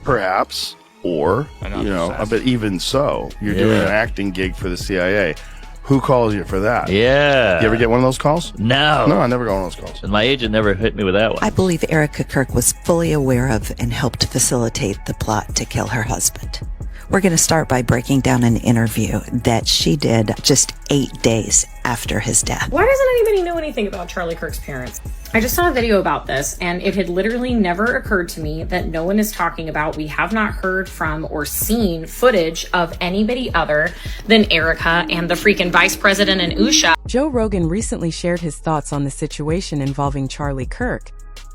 Perhaps. Or, but even so, you're doing an acting gig for the CIA. Who calls you for that? Yeah. You ever get one of those calls? No. No, I never got one of those calls. And my agent never hit me with that one. I believe Erica Kirk was fully aware of and helped facilitate the plot to kill her husband. We're going to start by breaking down an interview that she did just 8 days after his death. Why doesn't anybody know anything about Charlie Kirk's parents? I just saw a video about this, and it had literally never occurred to me that no one is talking about. We have not heard from or seen footage of anybody other than Erica and the freaking vice president and Usha. Joe Rogan recently shared his thoughts on the situation involving Charlie Kirk,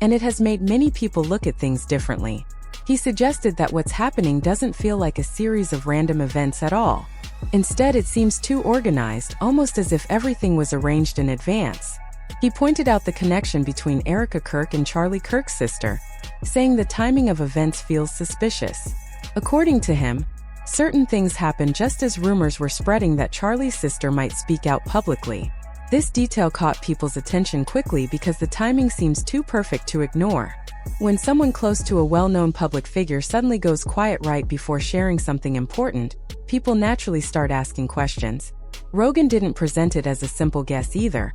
and it has made many people look at things differently. He suggested that what's happening doesn't feel like a series of random events at all. Instead, it seems too organized, almost as if everything was arranged in advance. He pointed out the connection between Erica Kirk and Charlie Kirk's sister, saying the timing of events feels suspicious. According to him, certain things happened just as rumors were spreading that Charlie's sister might speak out publicly. This detail caught people's attention quickly because the timing seems too perfect to ignore. When someone close to a well-known public figure suddenly goes quiet right before sharing something important, people naturally start asking questions. Rogan didn't present it as a simple guess either.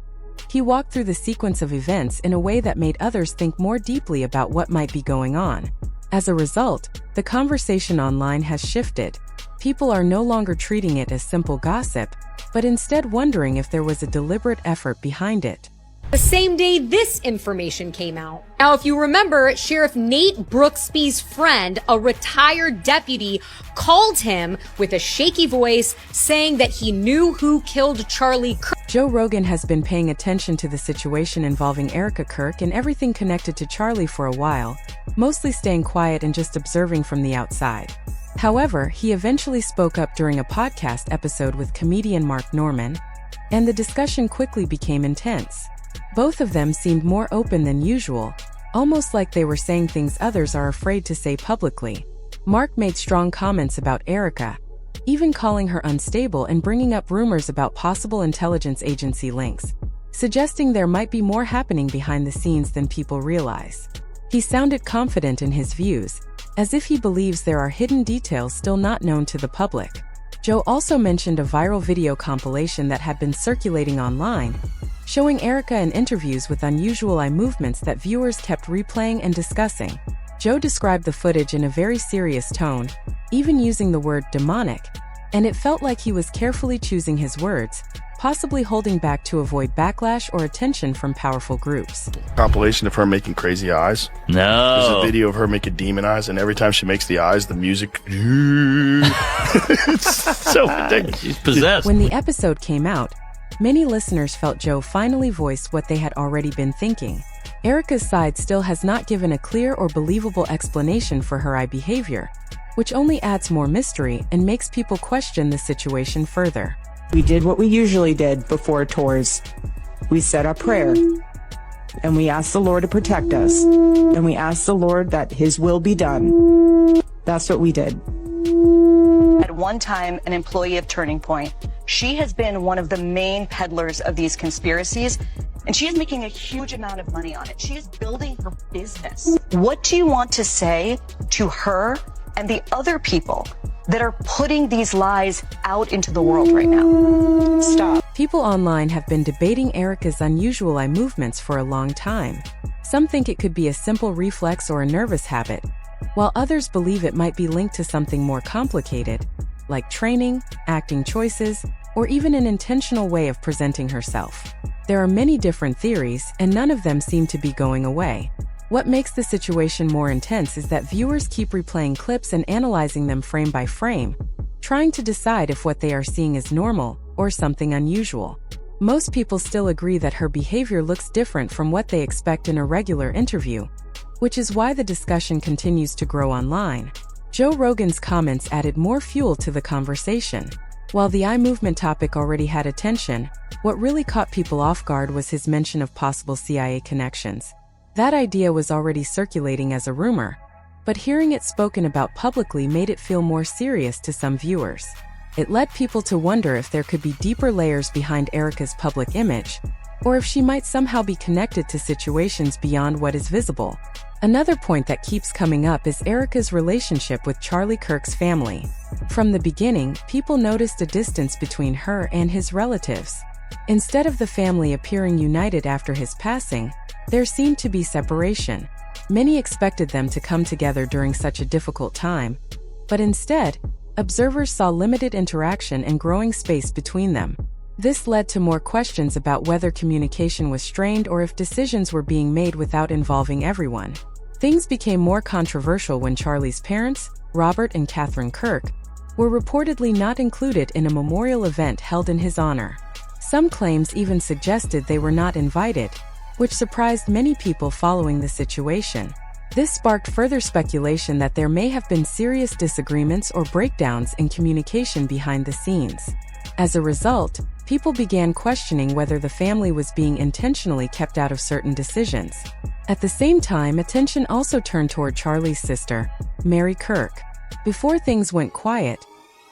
He walked through the sequence of events in a way that made others think more deeply about what might be going on. As a result, the conversation online has shifted. People are no longer treating it as simple gossip, but instead wondering if there was a deliberate effort behind it. The same day this information came out. Now, if you remember, Sheriff Nate Brooksby's friend, a retired deputy, called him with a shaky voice saying that he knew who killed Charlie Kirk. Joe Rogan has been paying attention to the situation involving Erica Kirk and everything connected to Charlie for a while, mostly staying quiet and just observing from the outside. However, he eventually spoke up during a podcast episode with comedian Mark Norman, and the discussion quickly became intense. Both of them seemed more open than usual, almost like they were saying things others are afraid to say publicly. Mark made strong comments about Erica, even calling her unstable and bringing up rumors about possible intelligence agency links, suggesting there might be more happening behind the scenes than people realize. He sounded confident in his views, as if he believes there are hidden details still not known to the public. Joe also mentioned a viral video compilation that had been circulating online, showing Erica in interviews with unusual eye movements that viewers kept replaying and discussing. Joe described the footage in a very serious tone, even using the word demonic, and it felt like he was carefully choosing his words, possibly holding back to avoid backlash or attention from powerful groups. Compilation of her making crazy eyes. No. There's a video of her making demon eyes, and every time she makes the eyes, the music. It's so ridiculous. She's possessed. When the episode came out, many listeners felt Joe finally voiced what they had already been thinking. Erica's side still has not given a clear or believable explanation for her eye behavior, which only adds more mystery and makes people question the situation further. We did what we usually did before tours. We said our prayer, and we asked the Lord to protect us, and we asked the Lord that His will be done. That's what we did. At one time, an employee of Turning Point, she has been one of the main peddlers of these conspiracies, and she is making a huge amount of money on it. She is building her business. What do you want to say to her and the other people that are putting these lies out into the world right now? Stop. People online have been debating Erica's unusual eye movements for a long time. Some think it could be a simple reflex or a nervous habit, while others believe it might be linked to something more complicated, like training, acting choices, or even an intentional way of presenting herself. There are many different theories, and none of them seem to be going away. What makes the situation more intense is that viewers keep replaying clips and analyzing them frame by frame, trying to decide if what they are seeing is normal or something unusual. Most people still agree that her behavior looks different from what they expect in a regular interview, which is why the discussion continues to grow online. Joe Rogan's comments added more fuel to the conversation. While the eye movement topic already had attention, what really caught people off guard was his mention of possible CIA connections. That idea was already circulating as a rumor, but hearing it spoken about publicly made it feel more serious to some viewers. It led people to wonder if there could be deeper layers behind Erica's public image, or if she might somehow be connected to situations beyond what is visible. Another point that keeps coming up is Erica's relationship with Charlie Kirk's family. From the beginning, people noticed a distance between her and his relatives. Instead of the family appearing united after his passing, there seemed to be separation. Many expected them to come together during such a difficult time, but instead, observers saw limited interaction and growing space between them. This led to more questions about whether communication was strained or if decisions were being made without involving everyone. Things became more controversial when Charlie's parents, Robert and Catherine Kirk, were reportedly not included in a memorial event held in his honor. Some claims even suggested they were not invited, which surprised many people following the situation. This sparked further speculation that there may have been serious disagreements or breakdowns in communication behind the scenes. As a result, people began questioning whether the family was being intentionally kept out of certain decisions. At the same time, attention also turned toward Charlie's sister, Mary Kirk. Before things went quiet,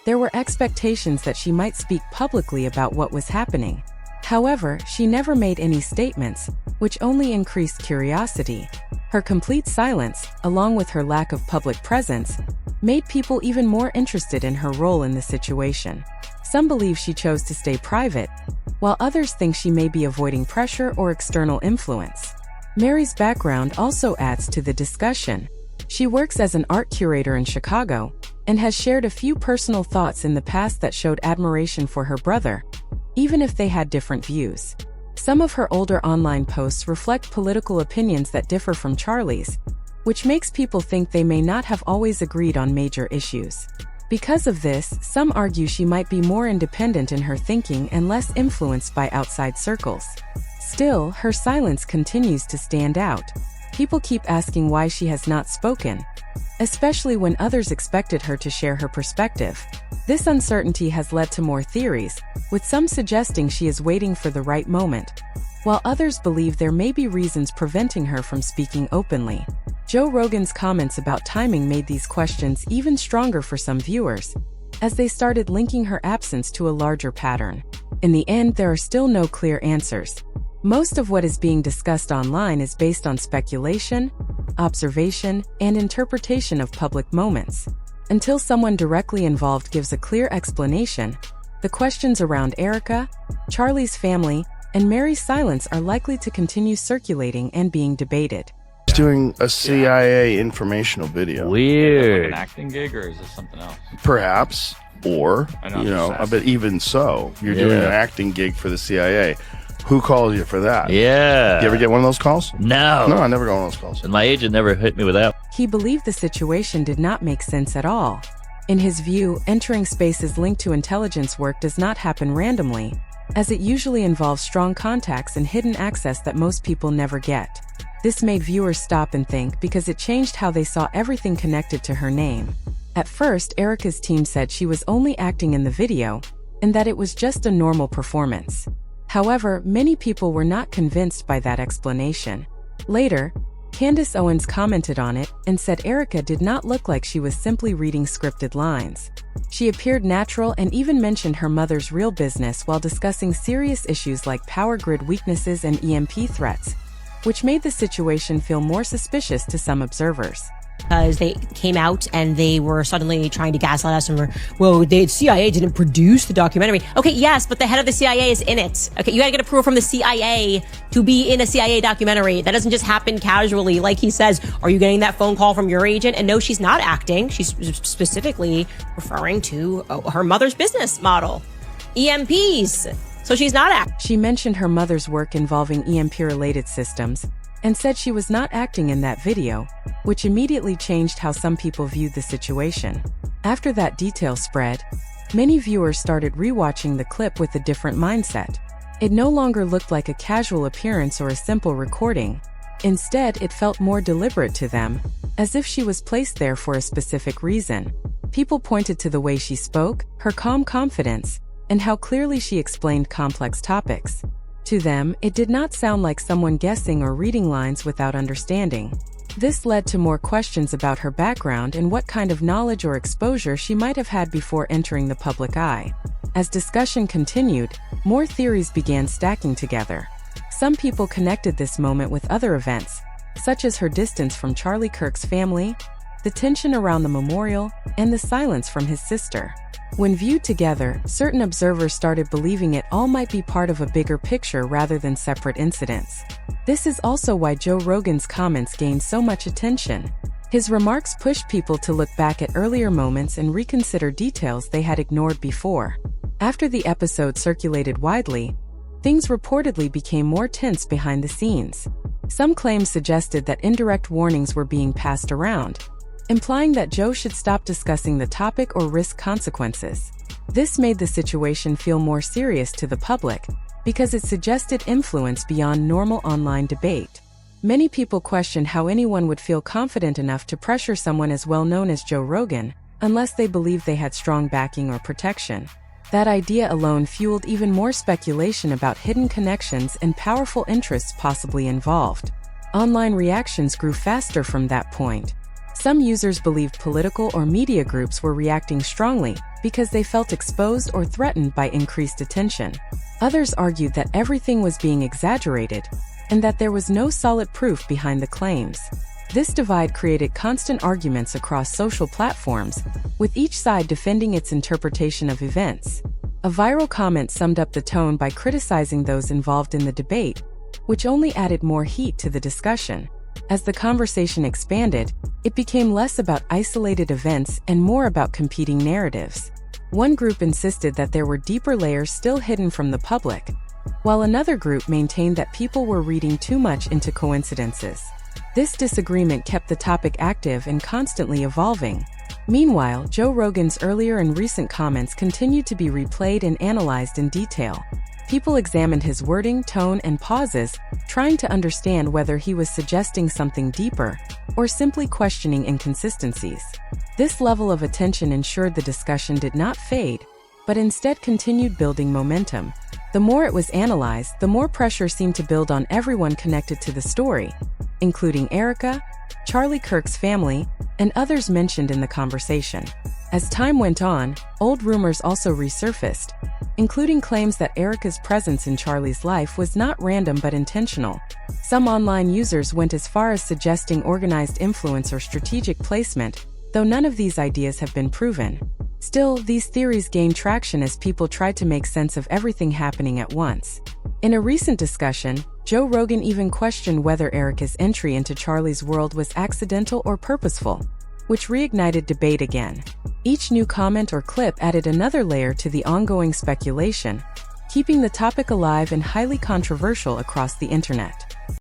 there were expectations that she might speak publicly about what was happening. However, she never made any statements, which only increased curiosity. Her complete silence, along with her lack of public presence, made people even more interested in her role in the situation. Some believe she chose to stay private, while others think she may be avoiding pressure or external influence. Mary's background also adds to the discussion. She works as an art curator in Chicago and has shared a few personal thoughts in the past that showed admiration for her brother, even if they had different views. Some of her older online posts reflect political opinions that differ from Charlie's, which makes people think they may not have always agreed on major issues. Because of this, some argue she might be more independent in her thinking and less influenced by outside circles. Still, her silence continues to stand out. People keep asking why she has not spoken, especially when others expected her to share her perspective. This uncertainty has led to more theories, with some suggesting she is waiting for the right moment, while others believe there may be reasons preventing her from speaking openly. Joe Rogan's comments about timing made these questions even stronger for some viewers, as they started linking her absence to a larger pattern. In the end, there are still no clear answers. Most of what is being discussed online is based on speculation, observation, and interpretation of public moments. Until someone directly involved gives a clear explanation, the questions around Erica, Charlie's family, and Mary's silence are likely to continue circulating and being debated. Doing a CIA informational video. Weird. Like an acting gig, or is this something else? Perhaps, or, but even so, you're doing an acting gig for the CIA. Who calls you for that? Yeah. You ever get one of those calls? No. No, I never got one of those calls. And my agent never hit me with that. He believed the situation did not make sense at all. In his view, entering spaces linked to intelligence work does not happen randomly, as it usually involves strong contacts and hidden access that most people never get. This made viewers stop and think because it changed how they saw everything connected to her name. At first, Erica's team said she was only acting in the video, and that it was just a normal performance. However, many people were not convinced by that explanation. Later, Candace Owens commented on it and said Erica did not look like she was simply reading scripted lines. She appeared natural and even mentioned her mother's real business while discussing serious issues like power grid weaknesses and EMP threats, which made the situation feel more suspicious to some observers. Because they came out and they were suddenly trying to gaslight us and the CIA didn't produce the documentary. Okay, yes, but the head of the CIA is in it. Okay, you gotta get approval from the CIA to be in a CIA documentary. That doesn't just happen casually. Like he says, are you getting that phone call from your agent? And no, she's not acting. She's specifically referring to her mother's business model. EMPs. So she's not acting. She mentioned her mother's work involving EMP-related systems, and said she was not acting in that video, which immediately changed how some people viewed the situation. After that detail spread, many viewers started rewatching the clip with a different mindset. It no longer looked like a casual appearance or a simple recording. Instead, it felt more deliberate to them, as if she was placed there for a specific reason. People pointed to the way she spoke, her calm confidence, and how clearly she explained complex topics. To them, it did not sound like someone guessing or reading lines without understanding. This led to more questions about her background and what kind of knowledge or exposure she might have had before entering the public eye. As discussion continued, more theories began stacking together. Some people connected this moment with other events, such as her distance from Charlie Kirk's family, the tension around the memorial, and the silence from his sister. When viewed together, certain observers started believing it all might be part of a bigger picture rather than separate incidents. This is also why Joe Rogan's comments gained so much attention. His remarks pushed people to look back at earlier moments and reconsider details they had ignored before. After the episode circulated widely, things reportedly became more tense behind the scenes. Some claims suggested that indirect warnings were being passed around, implying that Joe should stop discussing the topic or risk consequences. This made the situation feel more serious to the public because it suggested influence beyond normal online debate. Many people questioned how anyone would feel confident enough to pressure someone as well known as Joe Rogan unless they believed they had strong backing or protection. That idea alone fueled even more speculation about hidden connections and powerful interests possibly involved. Online reactions grew faster from that point. Some users believed political or media groups were reacting strongly because they felt exposed or threatened by increased attention. Others argued that everything was being exaggerated and that there was no solid proof behind the claims. This divide created constant arguments across social platforms, with each side defending its interpretation of events. A viral comment summed up the tone by criticizing those involved in the debate, which only added more heat to the discussion. As the conversation expanded, it became less about isolated events and more about competing narratives. One group insisted that there were deeper layers still hidden from the public, while another group maintained that people were reading too much into coincidences. This disagreement kept the topic active and constantly evolving. Meanwhile, Joe Rogan's earlier and recent comments continued to be replayed and analyzed in detail. People examined his wording, tone, and pauses, trying to understand whether he was suggesting something deeper or simply questioning inconsistencies. This level of attention ensured the discussion did not fade, but instead continued building momentum. The more it was analyzed, the more pressure seemed to build on everyone connected to the story, including Erica, Charlie Kirk's family, and others mentioned in the conversation. As time went on, old rumors also resurfaced, including claims that Erica's presence in Charlie's life was not random but intentional. Some online users went as far as suggesting organized influence or strategic placement, though none of these ideas have been proven. Still, these theories gained traction as people tried to make sense of everything happening at once. In a recent discussion, Joe Rogan even questioned whether Erica's entry into Charlie's world was accidental or purposeful, which reignited debate again. Each new comment or clip added another layer to the ongoing speculation, keeping the topic alive and highly controversial across the internet.